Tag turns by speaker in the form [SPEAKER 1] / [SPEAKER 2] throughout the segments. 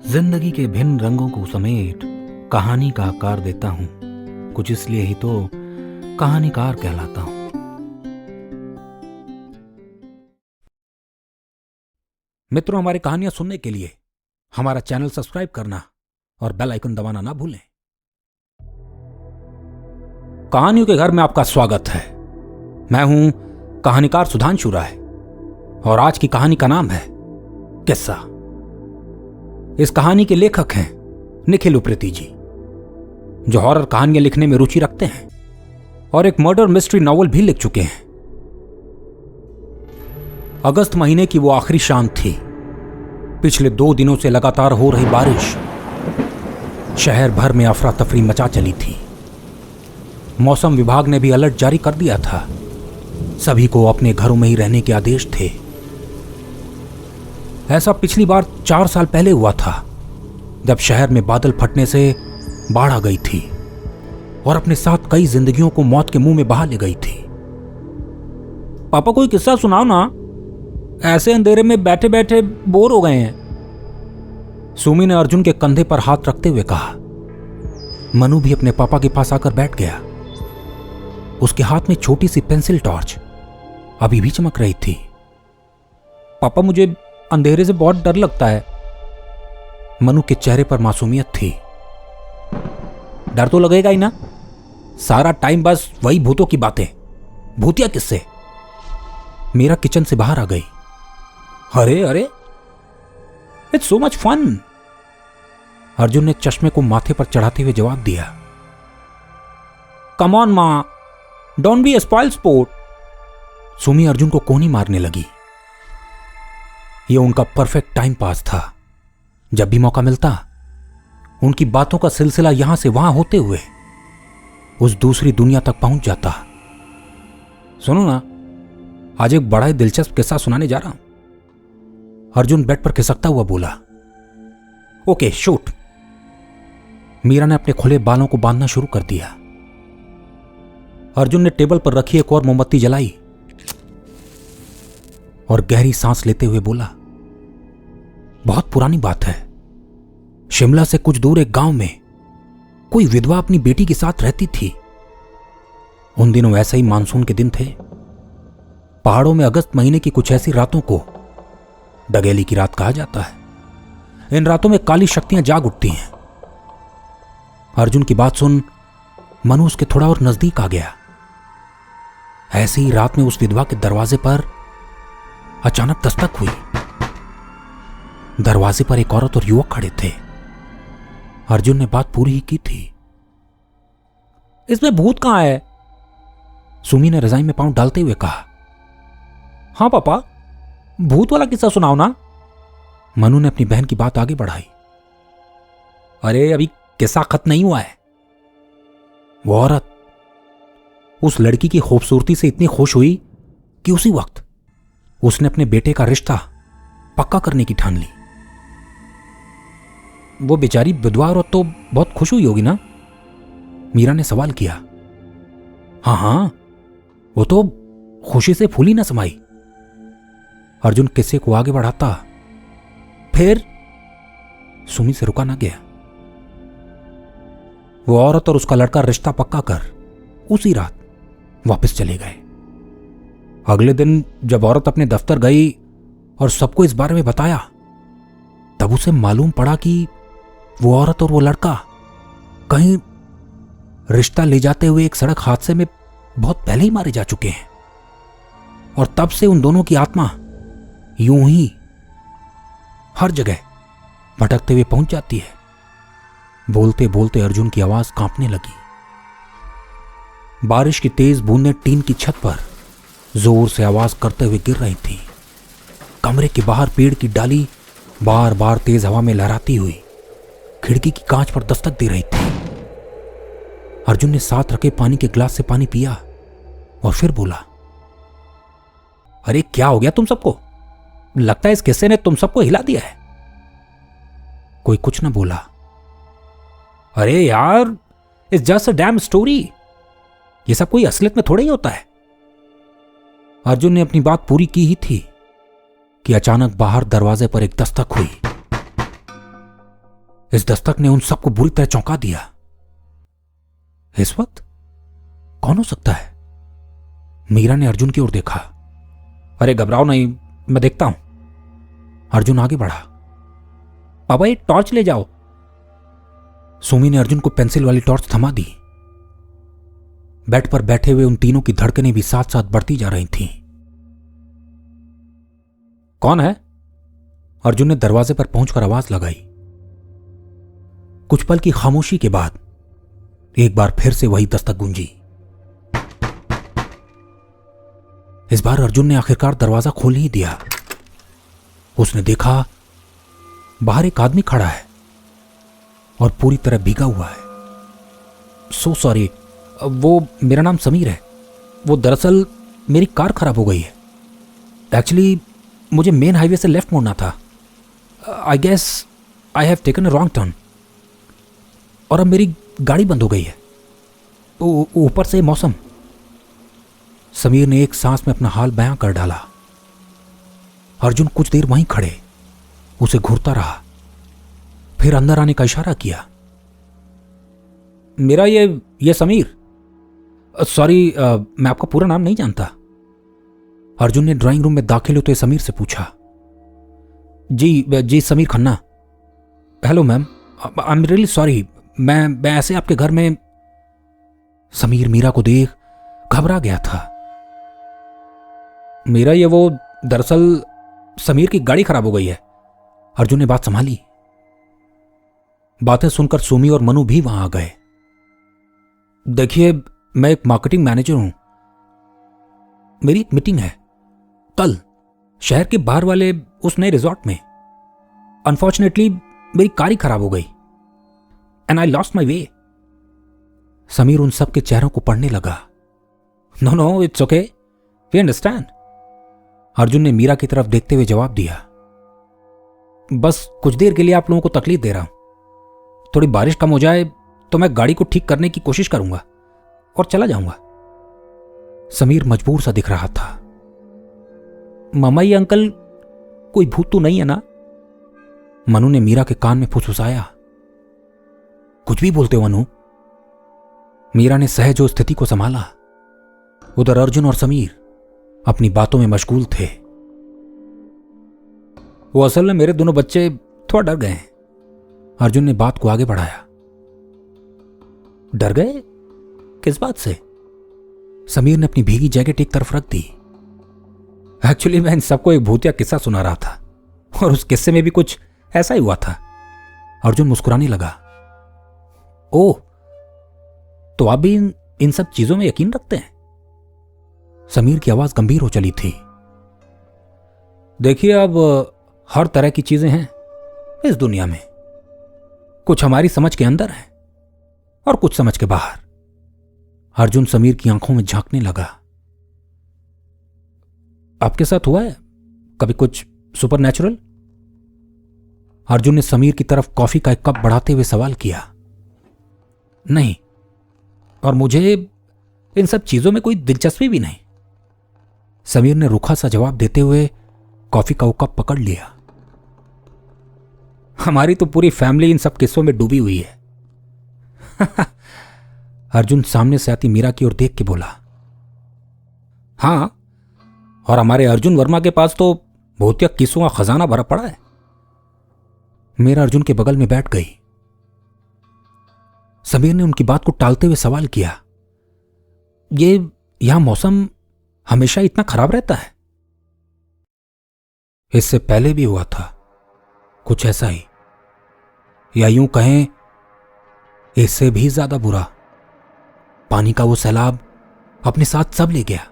[SPEAKER 1] जिंदगी के भिन्न रंगों को समेट कहानी का आकार देता हूं। कुछ इसलिए ही तो कहानीकार कहलाता हूं। मित्रों, हमारी कहानियां सुनने के लिए हमारा चैनल सब्सक्राइब करना और बेल आइकन दबाना ना भूलें। कहानियों के घर में आपका स्वागत है। मैं हूं कहानीकार सुधांशु राय और आज की कहानी का नाम है किस्सा। इस कहानी के लेखक हैं निखिल उप्रेती जी, जो हॉरर कहानियां लिखने में रुचि रखते हैं और एक मर्डर मिस्ट्री नॉवल भी लिख चुके हैं। अगस्त महीने की वो आखिरी शाम थी। पिछले 2 दिनों से लगातार हो रही बारिश शहर भर में अफरा तफरी मचा चली थी। मौसम विभाग ने भी अलर्ट जारी कर दिया था। सभी को अपने घरों में ही रहने के आदेश थे। ऐसा पिछली बार 4 साल पहले हुआ था, जब शहर में बादल फटने से बाढ़ आ गई थी और अपने साथ कई जिंदगियों को मौत के मुंह में बहा ले गई थी। पापा, कोई किस्सा सुनाओ ना, ऐसे अंधेरे में बैठे बैठे बोर हो गए हैं। सुमी ने अर्जुन के कंधे पर हाथ रखते हुए कहा। मनु भी अपने पापा के पास आकर बैठ गया। उसके हाथ में छोटी सी पेंसिल टॉर्च अभी भी चमक रही थी। पापा, मुझे अंधेरे से बहुत डर लगता है। मनु के चेहरे पर मासूमियत थी। डर तो लगेगा ही ना, सारा टाइम बस वही भूतों की बातें। भूतिया किससे? मीरा किचन से बाहर आ गई। अरे अरे, it's so much fun. Arjun ने चश्मे को माथे पर चढ़ाते हुए जवाब दिया। कम ऑन मां, don't be a spoil sport. Sumi Arjun को कोनी मारने लगी। यह उनका परफेक्ट टाइम पास था। जब भी मौका मिलता, उनकी बातों का सिलसिला यहां से वहां होते हुए उस दूसरी दुनिया तक पहुंच जाता। सुनो ना, आज एक बड़ा ही दिलचस्प किस्सा सुनाने जा रहा हूं। अर्जुन बेड पर खिसकता हुआ बोला। Okay, shoot. मीरा ने अपने खुले बालों को बांधना शुरू कर दिया। अर्जुन ने टेबल पर रखी एक और मोमबत्ती जलाई और गहरी सांस लेते हुए बोला। बहुत पुरानी बात है। शिमला से कुछ दूर एक गांव में कोई विधवा अपनी बेटी के साथ रहती थी। उन दिनों ऐसे ही मानसून के दिन थे। पहाड़ों में अगस्त महीने की कुछ ऐसी रातों को डगेली की रात कहा जाता है। इन रातों में काली शक्तियां जाग उठती हैं। अर्जुन की बात सुन मनु उसके थोड़ा और नजदीक आ गया। ऐसी ही रात में उस विधवा के दरवाजे पर अचानक दस्तक हुई। दरवाजे पर एक औरत और युवक खड़े थे। अर्जुन ने बात पूरी ही की थी। इसमें भूत कहां है? सुमी ने रजाई में पांव डालते हुए कहा। हां पापा, भूत वाला किस्सा सुनाओ ना। मनु ने अपनी बहन की बात आगे बढ़ाई। अरे, अभी किस्सा खत्म नहीं हुआ है। वो औरत उस लड़की की खूबसूरती से इतनी खुश हुई कि उसी वक्त उसने अपने बेटे का रिश्ता पक्का करने की ठान ली। वो बेचारी विधवा औरत तो बहुत खुश हुई होगी ना? मीरा ने सवाल किया। हाँ, वो तो खुशी से फूली ना समाई। अर्जुन किस्से को आगे बढ़ाता। फिर सुमी से रुका ना गया। वो औरत और उसका लड़का रिश्ता पक्का कर उसी रात वापस चले गए। अगले दिन जब औरत अपने दफ्तर गई और सबको इस बारे में बताया, तब उसे मालूम पड़ा कि वो औरत और वो लड़का कहीं रिश्ता ले जाते हुए एक सड़क हादसे में बहुत पहले ही मारे जा चुके हैं। और तब से उन दोनों की आत्मा यूं ही हर जगह भटकते हुए पहुंच जाती है। बोलते बोलते अर्जुन की आवाज कांपने लगी। बारिश की तेज बूंदें टीन की छत पर जोर से आवाज करते हुए गिर रही थी। कमरे के बाहर पेड़ की डाली बार बार तेज हवा में लहराती हुई खिड़की की कांच पर दस्तक दे रही थी। अर्जुन ने साथ रखे पानी के गिलास से पानी पिया और फिर बोला। अरे, क्या हो गया तुम सबको? लगता है इस किस्से ने तुम सबको हिला दिया है। कोई कुछ ना बोला। अरे यार, it's just a dam story. ये सब कोई असलियत में थोड़ा ही होता है। अर्जुन ने अपनी बात पूरी की ही थी कि अचानक बाहर दरवाजे पर एक दस्तक हुई। इस दस्तक ने उन सबको बुरी तरह चौंका दिया। इस वक्त कौन हो सकता है? मीरा ने अर्जुन की ओर देखा। अरे घबराओ नहीं, मैं देखता हूं। अर्जुन आगे बढ़ा। पापा एक टॉर्च ले जाओ। सुमी ने अर्जुन को पेंसिल वाली टॉर्च थमा दी। बेड पर बैठे हुए उन तीनों की धड़कनें भी साथ साथ बढ़ती जा रही थीं। कौन है? अर्जुन ने दरवाजे पर पहुंचकर आवाज लगाई। कुछ पल की खामोशी के बाद एक बार फिर से वही दस्तक गूंजी। इस बार अर्जुन ने आखिरकार दरवाजा खोल ही दिया। उसने देखा बाहर एक आदमी खड़ा है और पूरी तरह भीगा हुआ है। सो सॉरी, वो मेरा नाम समीर है। वो दरअसल मेरी कार खराब हो गई है। एक्चुअली मुझे मेन हाईवे से लेफ्ट मुड़ना था। I guess I have taken a wrong turn और अब मेरी गाड़ी बंद हो गई है। ऊपर से मौसम। समीर ने एक सांस में अपना हाल बयां कर डाला। अर्जुन कुछ देर वहीं खड़े उसे घूरता रहा, फिर अंदर आने का इशारा किया। मेरा ये समीर, सॉरी, मैं आपका पूरा नाम नहीं जानता। अर्जुन ने ड्राइंग रूम में दाखिल होते समीर से पूछा। जी Sameer Khanna. Hello ma'am, I am really sorry, मैं ऐसे आपके घर में। समीर मीरा को देख घबरा गया था। मेरा वो दरअसल समीर की गाड़ी खराब हो गई है। अर्जुन ने बात संभाली। बातें सुनकर सुमी और मनु भी वहां आ गए। देखिए, मैं एक मार्केटिंग मैनेजर हूं। मेरी एक मीटिंग है कल शहर के बाहर वाले उस नए रिजॉर्ट में। अनफॉर्चुनेटली मेरी कार ही खराब हो गई and I lost my way. Sameer उन सब के चेहरों को पढ़ने लगा। No, it's okay, we understand. Arjun ने मीरा की तरफ देखते हुए जवाब दिया। बस कुछ देर के लिए आप लोगों को तकलीफ दे रहा हूं। थोड़ी बारिश कम हो जाए तो मैं गाड़ी को ठीक करने की कोशिश करूंगा और चला जाऊंगा। समीर मजबूर सा दिख रहा था। मामा, ये अंकल कोई भूत तो नहीं है ना? मनु ने मीरा के कान में फुसफुसाया। कुछ भी बोलते हो मनु। मीरा ने सहज जो स्थिति को संभाला। उधर अर्जुन और समीर अपनी बातों में मशगूल थे। वो असल में मेरे दोनों बच्चे थोड़ा डर गए हैं। अर्जुन ने बात को आगे बढ़ाया। डर गए? किस बात से? समीर ने अपनी भीगी जैकेट एक तरफ रख दी। एक्चुअली मैं इन सबको एक भूतिया किस्सा सुना रहा था और उस किस्से में भी कुछ ऐसा ही हुआ था। अर्जुन मुस्कुराने लगा। ओह, तो आप भी इन सब चीजों में यकीन रखते हैं? समीर की आवाज गंभीर हो चली थी। देखिए, अब हर तरह की चीजें हैं इस दुनिया में। कुछ हमारी समझ के अंदर है और कुछ समझ के बाहर। अर्जुन समीर की आंखों में झांकने लगा। आपके साथ हुआ है कभी कुछ सुपर नेचुरल? अर्जुन ने समीर की तरफ कॉफी का एक कप बढ़ाते हुए सवाल किया। नहीं, और मुझे इन सब चीजों में कोई दिलचस्पी भी नहीं। समीर ने रूखा सा जवाब देते हुए कॉफी का वो कप पकड़ लिया। हमारी तो पूरी फैमिली इन सब किस्सों में डूबी हुई है। अर्जुन सामने से आती मीरा की ओर देख के बोला। हां, और हमारे अर्जुन वर्मा के पास तो भूतिया किस्सों का खजाना भरा पड़ा है। मीरा अर्जुन के बगल में बैठ गई। समीर ने उनकी बात को टालते हुए सवाल किया। ये यहां मौसम हमेशा इतना खराब रहता है? इससे पहले भी हुआ था कुछ ऐसा ही, या यूं कहें इससे भी ज्यादा बुरा। पानी का वो सैलाब अपने साथ सब ले गया।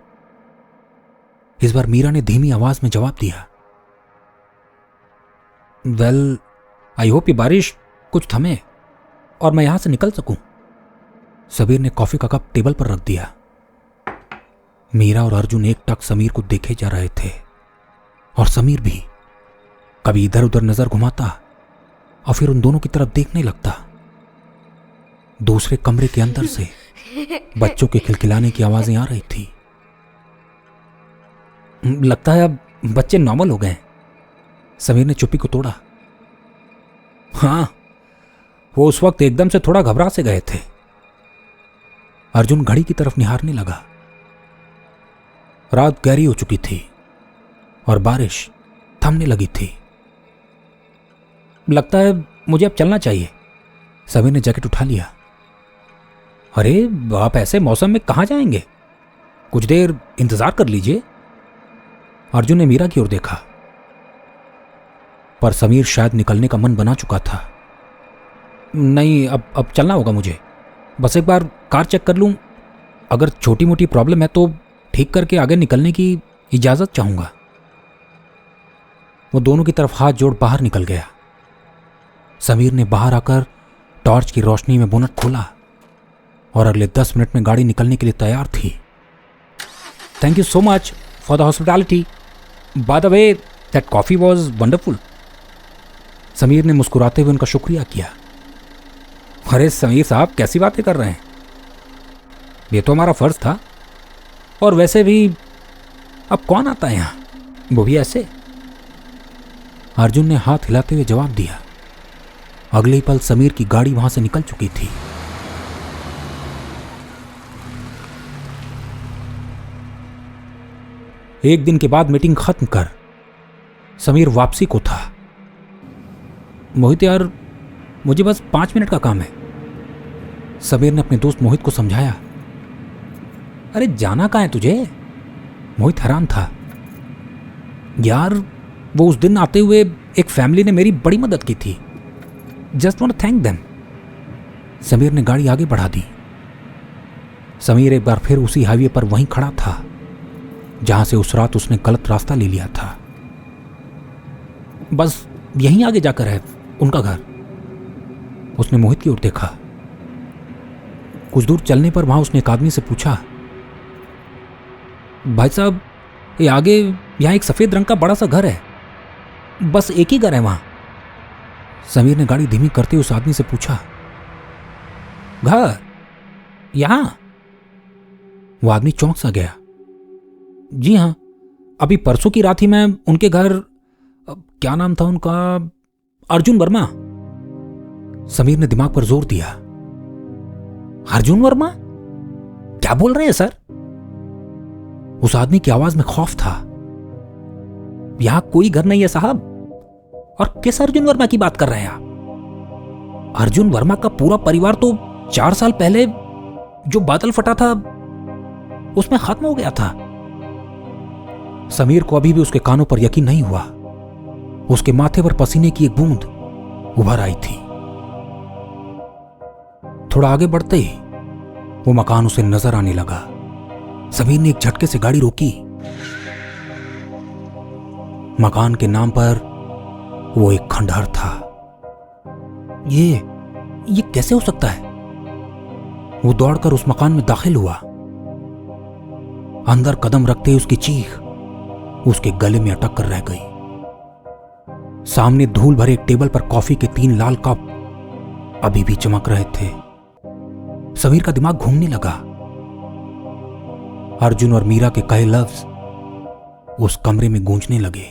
[SPEAKER 1] इस बार मीरा ने धीमी आवाज में जवाब दिया। वेल, आई होप ये बारिश कुछ थमे और मैं यहां से निकल सकूं। समीर ने कॉफी का कप टेबल पर रख दिया। मीरा और अर्जुन एक टक समीर को देखे जा रहे थे और समीर भी कभी इधर उधर नजर घुमाता और फिर उन दोनों की तरफ देखने लगता। दूसरे कमरे के अंदर से बच्चों के खिलखिलाने की आवाजें आ रही थी। लगता है अब बच्चे नॉर्मल हो गए। समीर ने चुप्पी को तोड़ा। हाँ, वो उस वक्त एकदम से थोड़ा घबरा से गए थे। अर्जुन घड़ी की तरफ निहारने लगा। रात गहरी हो चुकी थी और बारिश थमने लगी थी। लगता है मुझे अब चलना चाहिए। समीर ने जैकेट उठा लिया। अरे आप ऐसे मौसम में कहाँ जाएंगे? कुछ देर इंतजार कर लीजिए। अर्जुन ने मीरा की ओर देखा, पर समीर शायद निकलने का मन बना चुका था। नहीं, अब चलना होगा मुझे। बस एक बार कार चेक कर लूं। अगर छोटी मोटी प्रॉब्लम है तो ठीक करके आगे निकलने की इजाजत चाहूंगा। वो दोनों की तरफ हाथ जोड़ बाहर निकल गया। समीर ने बाहर आकर टॉर्च की रोशनी में बोनट खोला और अगले 10 मिनट में गाड़ी निकलने के लिए तैयार थी। Thank you so much for the hospitality. By the way, that coffee was wonderful. Sameer ने मुस्कुराते हुए उनका शुक्रिया किया। अरे समीर साहब, कैसी बातें कर रहे हैं? ये तो हमारा फर्ज था। और वैसे भी अब कौन आता है यहां, वो भी ऐसे? अर्जुन ने हाथ हिलाते हुए जवाब दिया। अगले ही पल समीर की गाड़ी वहां से निकल चुकी थी। एक दिन के बाद मीटिंग खत्म कर समीर वापसी को था। मोहित यार, मुझे बस 5 मिनट का काम है। समीर ने अपने दोस्त मोहित को समझाया। अरे जाना कहाँ है तुझे? मोहित हैरान था। यार, वो उस दिन आते हुए एक फैमिली ने मेरी बड़ी मदद की थी। Just want to thank them. Sameer ने गाड़ी आगे बढ़ा दी। समीर एक बार फिर उसी हाईवे पर वहीं खड़ा था जहां से उस रात उसने गलत रास्ता ले लिया था। बस यहीं आगे जाकर है उनका घर। उसने मोहित की ओर देखा। कुछ दूर चलने पर वहां उसने एक आदमी से पूछा, भाई साहब, ये आगे यहां एक सफेद रंग का बड़ा सा घर है, बस एक ही घर है वहां। समीर ने गाड़ी धीमी करते उस आदमी से पूछा, घर यहां? वो आदमी चौंक सा गया। जी हां, अभी परसों की रात ही मैं उनके घर, क्या नाम था उनका, अर्जुन वर्मा। समीर ने दिमाग पर जोर दिया। अर्जुन वर्मा? क्या बोल रहे हैं सर? उस आदमी की आवाज में खौफ था। यहां कोई घर नहीं है साहब। और किस अर्जुन वर्मा की बात कर रहे हैं आप? अर्जुन वर्मा का पूरा परिवार तो 4 साल पहले जो बादल फटा था उसमें खत्म हो गया था। समीर को अभी भी उसके कानों पर यकीन नहीं हुआ। उसके माथे पर पसीने की एक बूंद उभर आई थी। थोड़ा आगे बढ़ते ही वो मकान उसे नजर आने लगा। समीर ने एक झटके से गाड़ी रोकी। मकान के नाम पर वो एक खंडहर था। ये कैसे हो सकता है? वो दौड़कर उस मकान में दाखिल हुआ। अंदर कदम रखते ही उसकी चीख उसके गले में अटक कर रह गई। सामने धूल भरे एक टेबल पर कॉफी के 3 लाल कप अभी भी चमक रहे थे। समीर का दिमाग घूमने लगा। अर्जुन और मीरा के कहे लफ्ज उस कमरे में गूंजने लगे।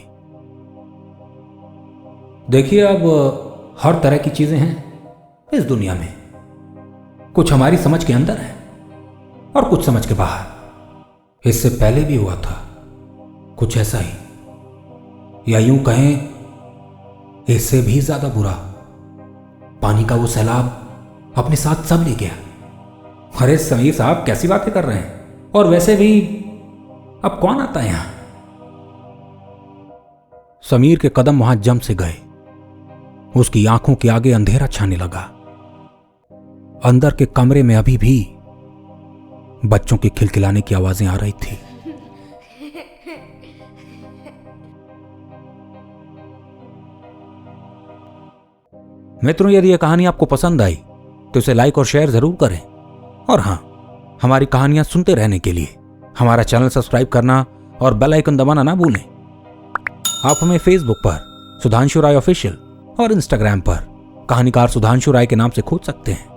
[SPEAKER 1] देखिए, अब हर तरह की चीजें हैं इस दुनिया में। कुछ हमारी समझ के अंदर है और कुछ समझ के बाहर। इससे पहले भी हुआ था कुछ ऐसा ही, या यूं कहें इससे भी ज्यादा बुरा। पानी का वो सैलाब अपने साथ सब ले गया। अरे समीर साहब, कैसी बातें कर रहे हैं? और वैसे भी अब कौन आता है यहां? समीर के कदम वहां जम से गए। उसकी आंखों के आगे अंधेरा छाने लगा। अंदर के कमरे में अभी भी बच्चों के खिलखिलाने की आवाजें आ रही थी। मित्रों, यदि यह कहानी आपको पसंद आई तो इसे लाइक और शेयर जरूर करें। और हां, हमारी कहानियां सुनते रहने के लिए हमारा चैनल सब्सक्राइब करना और बेल आइकन दबाना ना भूलें। आप हमें फेसबुक पर सुधांशु राय ऑफिशियल और इंस्टाग्राम पर कहानीकार सुधांशु राय के नाम से खोज सकते हैं।